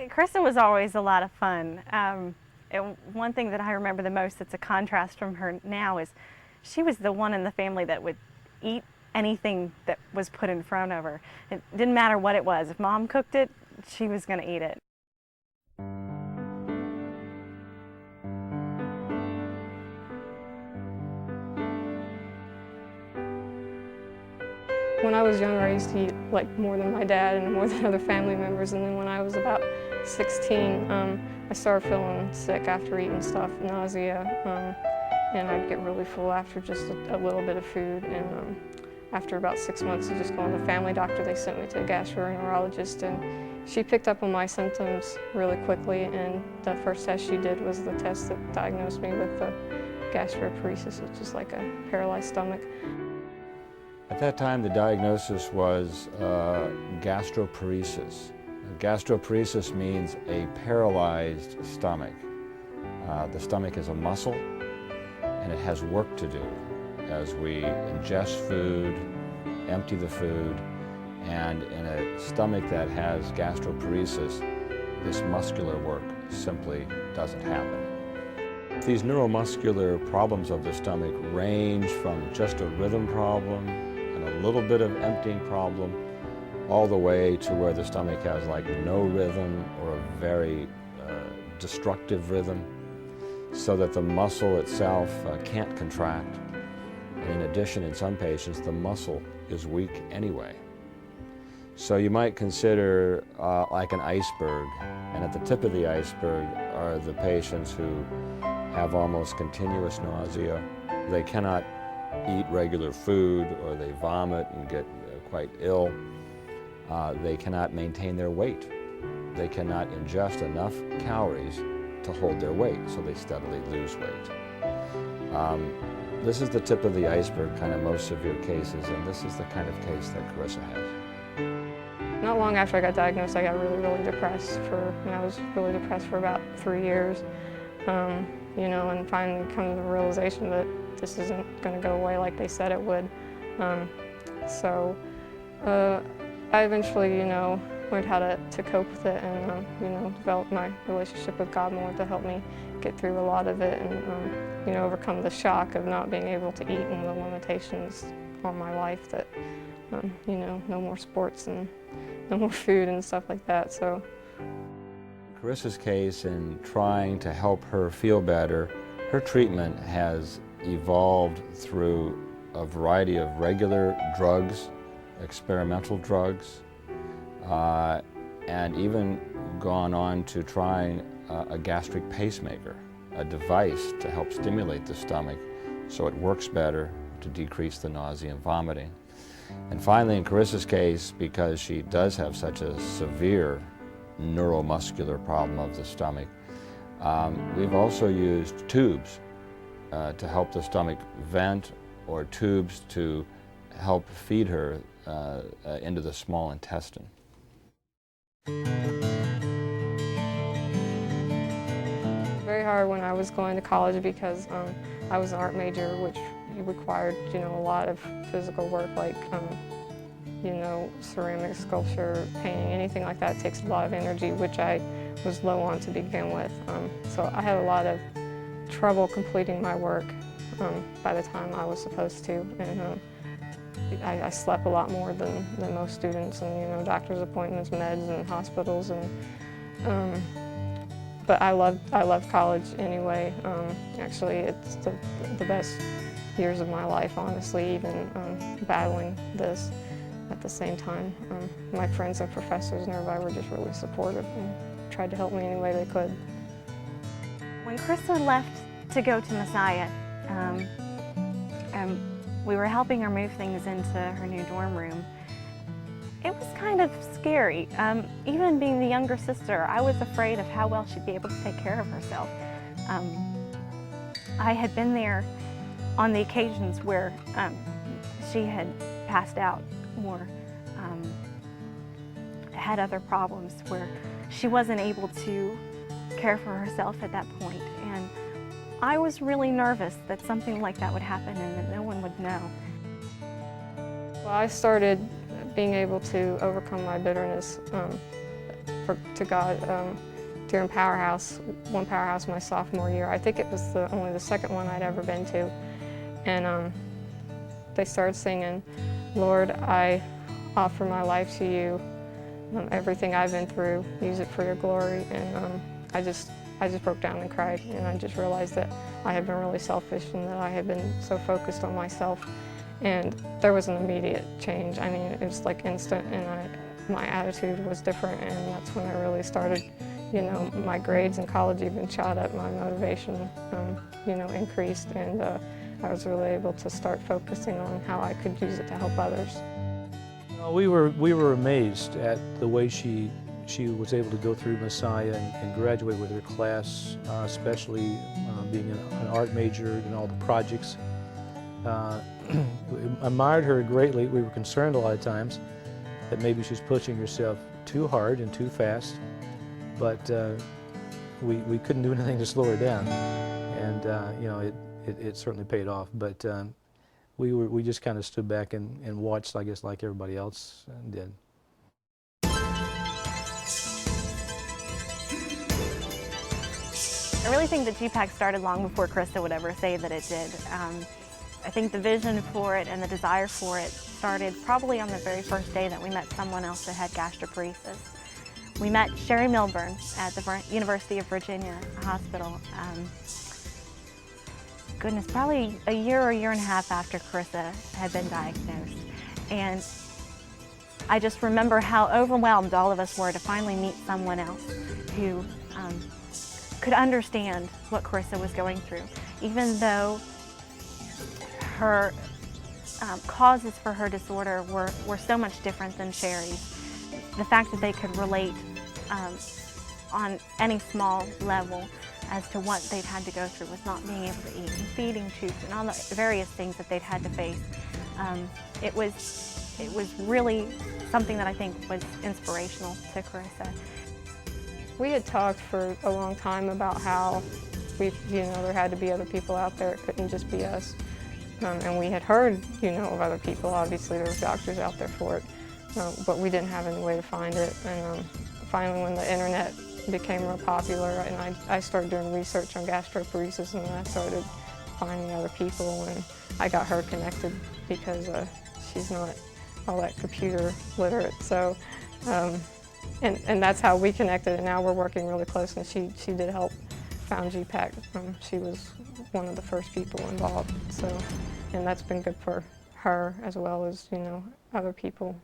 Carissa was always a lot of fun. And one thing that I remember the most that's a contrast from her now is she was the one in the family that would eat anything that was put in front of her. It didn't matter what it was. If Mom cooked it, she was going to eat it. When I was younger, I used to eat like more than my dad and more than other family members, and then when I was about 16, I started feeling sick after eating stuff, nausea, and I'd get really full after just a little bit of food. And after about 6 months of just going to the family doctor, they sent me to a gastroenterologist, and she picked up on my symptoms really quickly, and the first test she did was the test that diagnosed me with the gastroparesis, which is like a paralyzed stomach. At that time, the diagnosis was gastroparesis. Gastroparesis means a paralyzed stomach. The stomach is a muscle, and it has work to do as we ingest food, empty the food, and in a stomach that has gastroparesis, this muscular work simply doesn't happen. These neuromuscular problems of the stomach range from just a rhythm problem and a little bit of emptying problem all the way to where the stomach has like no rhythm or a very destructive rhythm, so that the muscle itself can't contract. And in addition, in some patients, the muscle is weak anyway. So you might consider like an iceberg, and at the tip of the iceberg are the patients who have almost continuous nausea. They cannot eat regular food, or they vomit and get quite ill. They cannot maintain their weight. They cannot ingest enough calories to hold their weight, so they steadily lose weight. This is the tip of the iceberg, kind of most severe cases, and this is the kind of case that Carissa has. Not long after I got diagnosed, I got really depressed and I was really depressed for about 3 years. You know, and finally come to the realization that this isn't going to go away like they said it would. So I eventually, you know, learned how to cope with it, and you know, developed my relationship with God more to help me get through a lot of it, and you know, overcome the shock of not being able to eat and the limitations on my life that you know, no more sports and no more food and stuff like that. So Carissa's case, in trying to help her feel better, her treatment has evolved through a variety of regular drugs, experimental drugs, and even gone on to trying a gastric pacemaker, a device to help stimulate the stomach so it works better to decrease the nausea and vomiting. And finally, in Carissa's case, because she does have such a severe neuromuscular problem of the stomach, we've also used tubes to help the stomach vent, or tubes to help feed her into the small intestine. Very hard when I was going to college because I was an art major, which required, you know, a lot of physical work, like you know, ceramic sculpture, painting, anything like that takes a lot of energy, which I was low on to begin with. So I had a lot of trouble completing my work by the time I was supposed to, and I slept a lot more than most students, and you know, doctor's appointments, meds, and hospitals, and but I loved college anyway. Actually, it's the best years of my life, honestly, even battling this at the same time. My friends and professors and everybody were just really supportive and tried to help me any way they could. When Carissa left to go to Messiah, we were helping her move things into her new dorm room. It was kind of scary. Even being the younger sister, I was afraid of how well she'd be able to take care of herself. I had been there on the occasions where she had passed out or had other problems where she wasn't able to care for herself at that point. And I was really nervous that something like that would happen and that no one would know. Well, I started being able to overcome my bitterness to God during one Powerhouse my sophomore year. I think it was only the second one I'd ever been to. And they started singing, "Lord, I offer my life to you. Everything I've been through, use it for your glory." And I just broke down and cried, and I just realized that I had been really selfish and that I had been so focused on myself. And there was an immediate change. I mean, it was like instant, and my attitude was different, and that's when I really started, you know, my grades in college even shot up, my motivation, you know, increased, and I was really able to start focusing on how I could use it to help others. We were amazed at the way she was able to go through Messiah and graduate with her class, especially being an art major and all the projects. We admired her greatly. We were concerned a lot of times that maybe she's pushing herself too hard and too fast, but we couldn't do anything to slow her down, and you know, it certainly paid off. But we just kind of stood back and watched, I guess, like everybody else did. I really think that GPAC started long before Carissa would ever say that it did. I think the vision for it and the desire for it started probably on the very first day that we met someone else that had gastroparesis. We met Sherry Milburn at the University of Virginia Hospital. Goodness, probably a year or year and a half after Carissa had been diagnosed. And I just remember how overwhelmed all of us were to finally meet someone else who could understand what Carissa was going through, even though her causes for her disorder were so much different than Sherry's. The fact that they could relate on any small level as to what they'd had to go through with not being able to eat and feeding tubes and all the various things that they'd had to face. It was really something that I think was inspirational to Carissa. We had talked for a long time about how there had to be other people out there. It couldn't just be us. And we had heard, of other people. Obviously, there were doctors out there for it, but we didn't have any way to find it. And finally, when the internet became real popular, and I started doing research on gastroparesis, and then I started finding other people, and I got her connected because she's not all that computer literate. So, and that's how we connected, and now we're working really close, and she did help found G-PACT. She was one of the first people involved, so, and that's been good for her as well as, other people.